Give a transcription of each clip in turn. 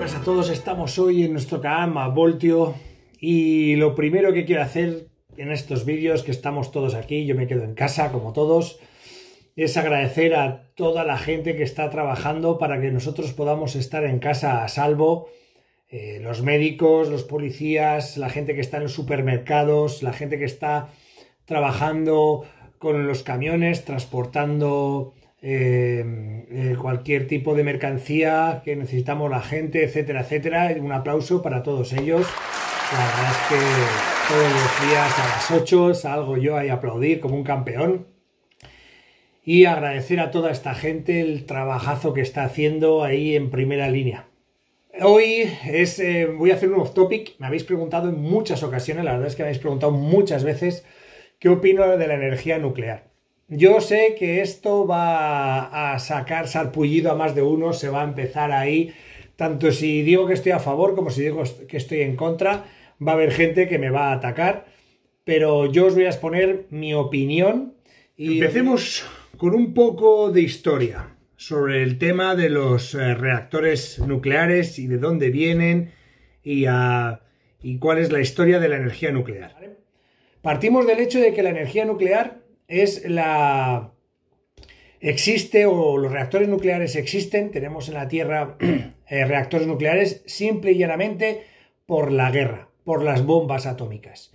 buenas a todos, estamos hoy en nuestro canal Más Voltio y lo primero que quiero hacer en estos vídeos, que estamos todos aquí, yo me quedo en casa como todos, es agradecer a toda la gente que está trabajando para que nosotros podamos estar en casa a salvo, los médicos, los policías, la gente que está en los supermercados, la gente que está trabajando con los camiones, transportando cualquier tipo de mercancía que necesitamos la gente, etcétera, etcétera. Un aplauso para todos ellos. La verdad es que todos los días a las 8 salgo yo ahí a aplaudir como un campeón y agradecer a toda esta gente el trabajazo que está haciendo ahí en primera línea. Hoy voy a hacer un off topic. Me habéis preguntado en muchas ocasiones, la verdad es que me habéis preguntado muchas veces qué opino de la energía nuclear. Yo sé que esto va a sacar sarpullido a más de uno, se va a empezar ahí, tanto si digo que estoy a favor como si digo que estoy en contra, va a haber gente que me va a atacar, pero yo os voy a exponer mi opinión. Y empecemos con un poco de historia sobre el tema de los reactores nucleares y de dónde vienen y cuál es la historia de la energía nuclear. Partimos del hecho de que la energía nuclear existe, o los reactores nucleares existen, tenemos en la Tierra reactores nucleares simple y llanamente por la guerra, por las bombas atómicas.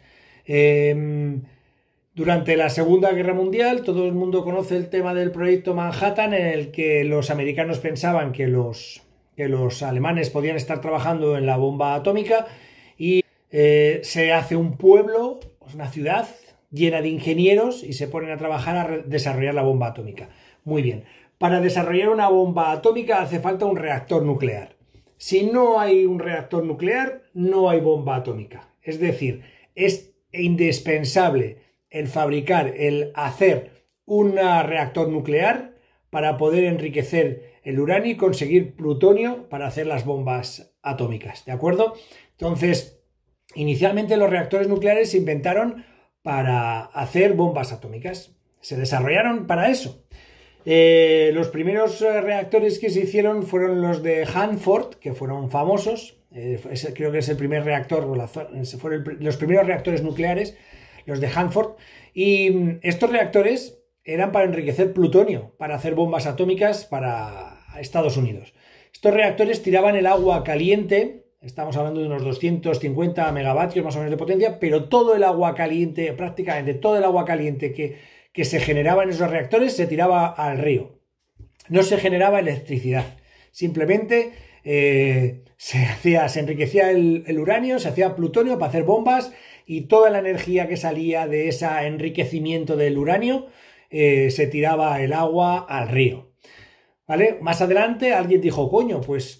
Durante la Segunda Guerra Mundial, todo el mundo conoce el tema del proyecto Manhattan, en el que los americanos pensaban que los alemanes podían estar trabajando en la bomba atómica y se hace un pueblo, una ciudad llena de ingenieros y se ponen a trabajar a desarrollar la bomba atómica. Muy bien, para desarrollar una bomba atómica hace falta un reactor nuclear. Si no hay un reactor nuclear, no hay bomba atómica. Es decir, es indispensable el hacer un reactor nuclear para poder enriquecer el uranio y conseguir plutonio para hacer las bombas atómicas, ¿de acuerdo? Entonces, inicialmente los reactores nucleares se inventaron para hacer bombas atómicas. Se desarrollaron para eso. Los primeros reactores que se hicieron fueron los de Hanford, que fueron famosos. Creo que es el primer reactor, fueron los primeros reactores nucleares, los de Hanford. Y estos reactores eran para enriquecer plutonio, para hacer bombas atómicas para Estados Unidos. Estos reactores tiraban el agua caliente. Estamos hablando de unos 250 megavatios más o menos de potencia, pero todo el agua caliente, prácticamente todo el agua caliente que se generaba en esos reactores se tiraba al río. No se generaba electricidad, simplemente se enriquecía el uranio, se hacía plutonio para hacer bombas y toda la energía que salía de ese enriquecimiento del uranio se tiraba el agua al río. ¿Vale? Más adelante alguien dijo, coño, pues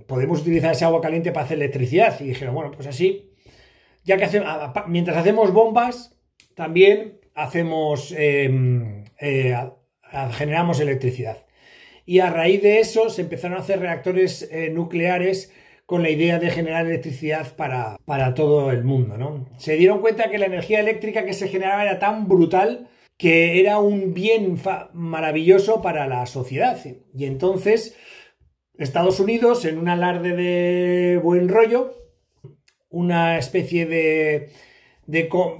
podemos utilizar ese agua caliente para hacer electricidad. Y dijeron, bueno, pues así, ya que mientras hacemos bombas, también generamos electricidad. Y a raíz de eso se empezaron a hacer reactores nucleares con la idea de generar electricidad para todo el mundo, ¿no? Se dieron cuenta que la energía eléctrica que se generaba era tan brutal que era un bien maravilloso para la sociedad. Y entonces Estados Unidos, en un alarde de buen rollo, una especie de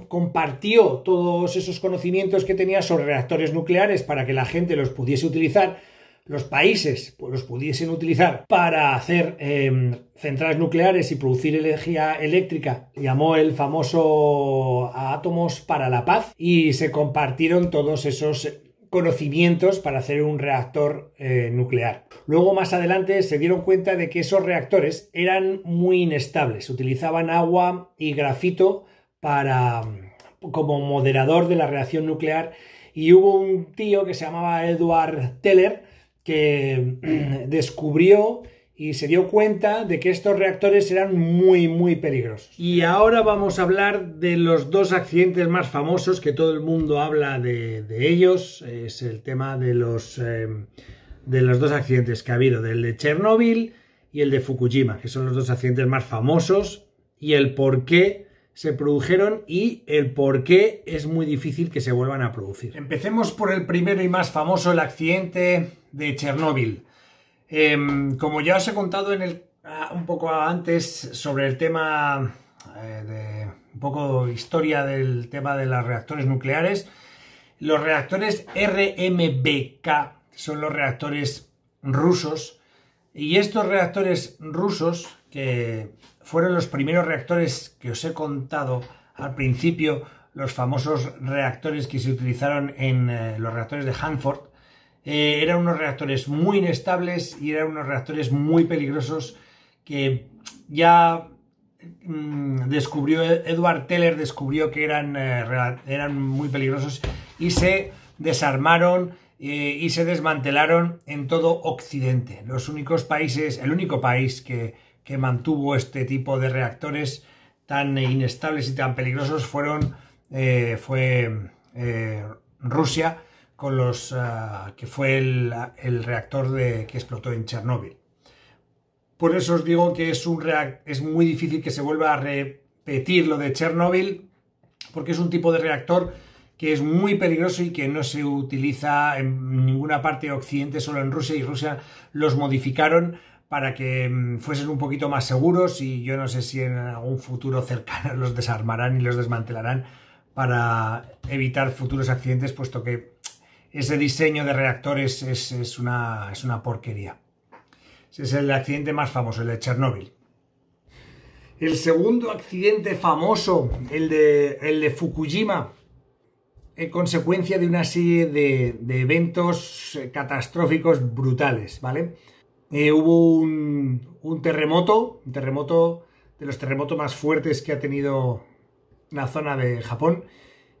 compartió todos esos conocimientos que tenía sobre reactores nucleares para que la gente los pudiese utilizar, los países pues, los pudiesen utilizar para hacer centrales nucleares y producir energía eléctrica. Llamó el famoso Átomos para la Paz y se compartieron todos esos conocimientos para hacer un reactor nuclear. Luego, más adelante, se dieron cuenta de que esos reactores eran muy inestables. Utilizaban agua y grafito como moderador de la reacción nuclear y hubo un tío que se llamaba Edward Teller que descubrió y se dio cuenta de que estos reactores eran muy, muy peligrosos. Y ahora vamos a hablar de los dos accidentes más famosos que todo el mundo habla de ellos. Es el tema de los dos accidentes que ha habido, del de Chernóbil y el de Fukushima, que son los dos accidentes más famosos y el por qué se produjeron y el por qué es muy difícil que se vuelvan a producir. Empecemos por el primero y más famoso, el accidente de Chernóbil. Como ya os he contado un poco antes sobre el tema de un poco historia del tema de los reactores nucleares, los reactores RMBK son los reactores rusos, y estos reactores rusos, que fueron los primeros reactores que os he contado al principio, los famosos reactores que se utilizaron en los reactores de Hanford, eran unos reactores muy inestables y eran unos reactores muy peligrosos que ya descubrió Edward Teller, descubrió que eran muy peligrosos, y se desarmaron y se desmantelaron en todo Occidente. Los únicos países, el único país que mantuvo este tipo de reactores tan inestables y tan peligrosos fue Rusia, con que fue el reactor que explotó en Chernóbil. Por eso os digo que es muy difícil que se vuelva a repetir lo de Chernóbil, porque es un tipo de reactor que es muy peligroso y que no se utiliza en ninguna parte de Occidente, solo en Rusia, y Rusia los modificaron para que fuesen un poquito más seguros, y yo no sé si en algún futuro cercano los desarmarán y los desmantelarán para evitar futuros accidentes, puesto que ese diseño de reactores es una porquería. Ese es el accidente más famoso, el de Chernóbil. El segundo accidente famoso, el de Fukushima, consecuencia de una serie de eventos catastróficos brutales, ¿vale? Hubo un terremoto de los terremotos más fuertes que ha tenido la zona de Japón,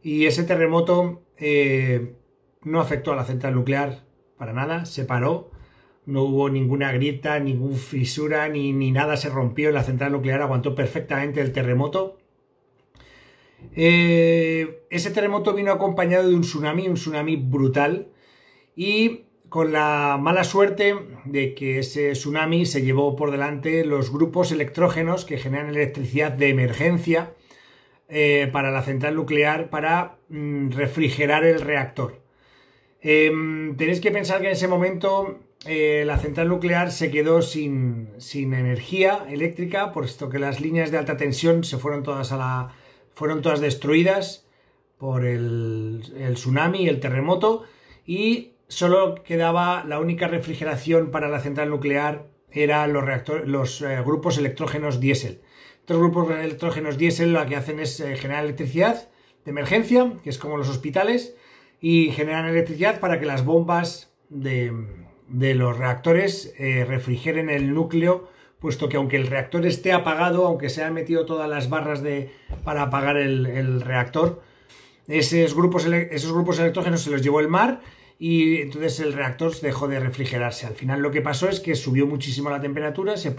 y ese terremoto no afectó a la central nuclear para nada, se paró, no hubo ninguna grieta, ninguna fisura, ni nada se rompió. La central nuclear aguantó perfectamente el terremoto. Ese terremoto vino acompañado de un tsunami brutal, y con la mala suerte de que ese tsunami se llevó por delante los grupos electrógenos que generan electricidad de emergencia para la central nuclear, para refrigerar el reactor. Tenéis que pensar que en ese momento la central nuclear se quedó sin energía eléctrica, puesto que las líneas de alta tensión fueron todas destruidas por el tsunami y el terremoto, y solo quedaba la única refrigeración para la central nuclear, eran los grupos electrógenos diésel. Estos grupos electrógenos diésel lo que hacen es generar electricidad de emergencia, que es como los hospitales, y generan electricidad para que las bombas de los reactores refrigeren el núcleo, puesto que aunque el reactor esté apagado, aunque se han metido todas las barras para apagar el reactor, esos grupos electrógenos se los llevó el mar, y entonces el reactor dejó de refrigerarse. Al final lo que pasó es que subió muchísimo la temperatura, se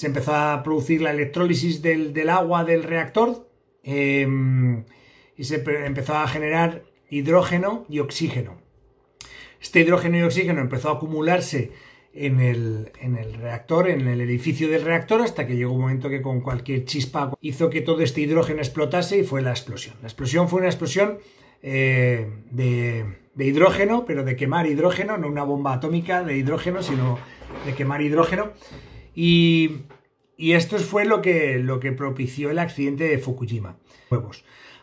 empezó a producir la electrólisis del agua del reactor, y se empezó a generar hidrógeno y oxígeno. Este hidrógeno y oxígeno empezó a acumularse en el reactor, en el edificio del reactor, hasta que llegó un momento que con cualquier chispa hizo que todo este hidrógeno explotase, y fue la explosión. La explosión fue una explosión de hidrógeno, pero de quemar hidrógeno, no una bomba atómica de hidrógeno, sino de quemar hidrógeno. Y esto fue lo que propició el accidente de Fukushima.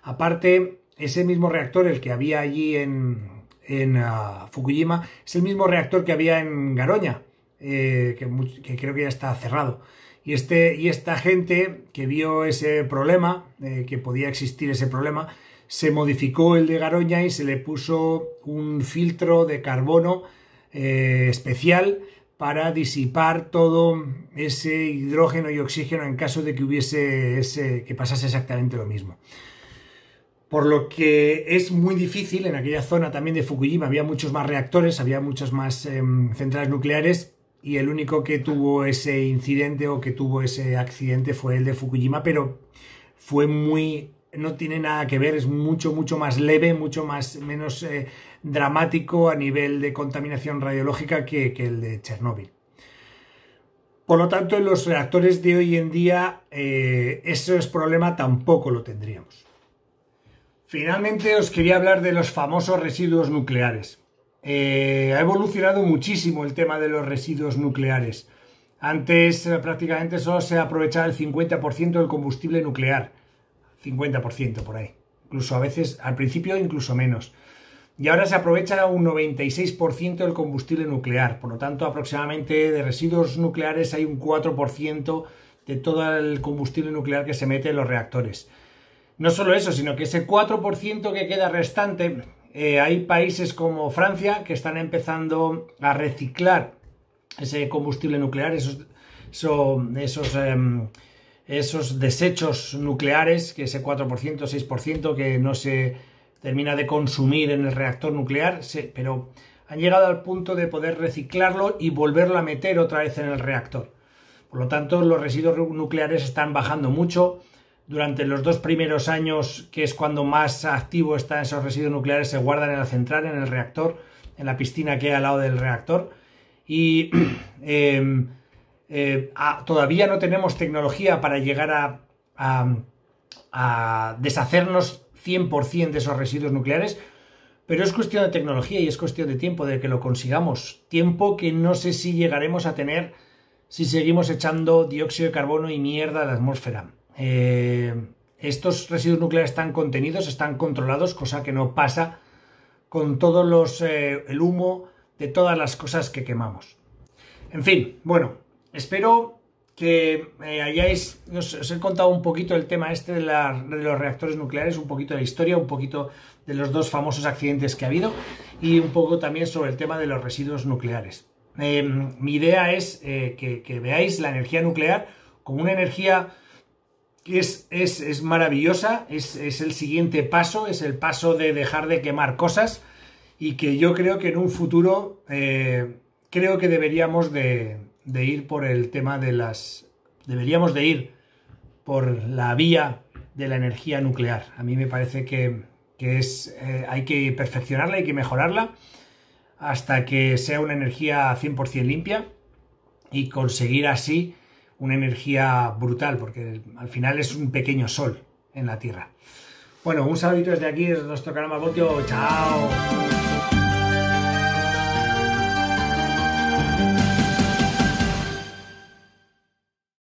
Aparte, ese mismo reactor, el que había allí en Fukushima, es el mismo reactor que había en Garoña, que creo que ya está cerrado. Y esta gente que vio ese problema, que podía existir ese problema, se modificó el de Garoña y se le puso un filtro de carbono especial para disipar todo ese hidrógeno y oxígeno en caso de que pasase exactamente lo mismo. Por lo que es muy difícil, en aquella zona también de Fukushima había muchos más reactores, había muchas más centrales nucleares, y el único que tuvo ese incidente o que tuvo ese accidente fue el de Fukushima, pero no tiene nada que ver, es mucho más leve, menos dramático a nivel de contaminación radiológica que el de Chernóbil. Por lo tanto, en los reactores de hoy en día ese problema tampoco lo tendríamos. Finalmente os quería hablar de los famosos residuos nucleares. ha evolucionado muchísimo el tema de los residuos nucleares. Antes prácticamente solo se aprovechaba el 50% del combustible nuclear, 50% por ahí, incluso a veces al principio incluso menos. Y ahora se aprovecha un 96% del combustible nuclear, por lo tanto aproximadamente de residuos nucleares hay un 4% de todo el combustible nuclear que se mete en los reactores. No solo eso, sino que ese 4% que queda restante, hay países como Francia que están empezando a reciclar ese combustible nuclear, esos desechos nucleares, que ese 4%, 6% que no se termina de consumir en el reactor nuclear, pero han llegado al punto de poder reciclarlo y volverlo a meter otra vez en el reactor. Por lo tanto, los residuos nucleares están bajando mucho. Durante los 2 primeros años, que es cuando más activo están esos residuos nucleares, se guardan en la central, en el reactor, en la piscina que hay al lado del reactor. Y todavía no tenemos tecnología para llegar a deshacernos 100% de esos residuos nucleares, pero es cuestión de tecnología y es cuestión de tiempo, de que lo consigamos. Tiempo que no sé si llegaremos a tener si seguimos echando dióxido de carbono y mierda a la atmósfera. Estos residuos nucleares están contenidos, están controlados, cosa que no pasa con todos el humo de todas las cosas que quemamos. En fin, bueno, espero que os he contado un poquito el tema de los reactores nucleares, un poquito de la historia, un poquito de los 2 famosos accidentes que ha habido y un poco también sobre el tema de los residuos nucleares. Mi idea es que veáis la energía nuclear como una energía que es maravillosa, es el siguiente paso, es el paso de dejar de quemar cosas, y que yo creo que en un futuro creo que deberíamos de ir por el tema deberíamos de ir por la vía de la energía nuclear. A mí me parece que hay que perfeccionarla, hay que mejorarla hasta que sea una energía 100% limpia y conseguir así una energía brutal, porque al final es un pequeño sol en la Tierra. Bueno, un saludito desde aquí, desde nuestro canal Más Voltio. ¡Chao!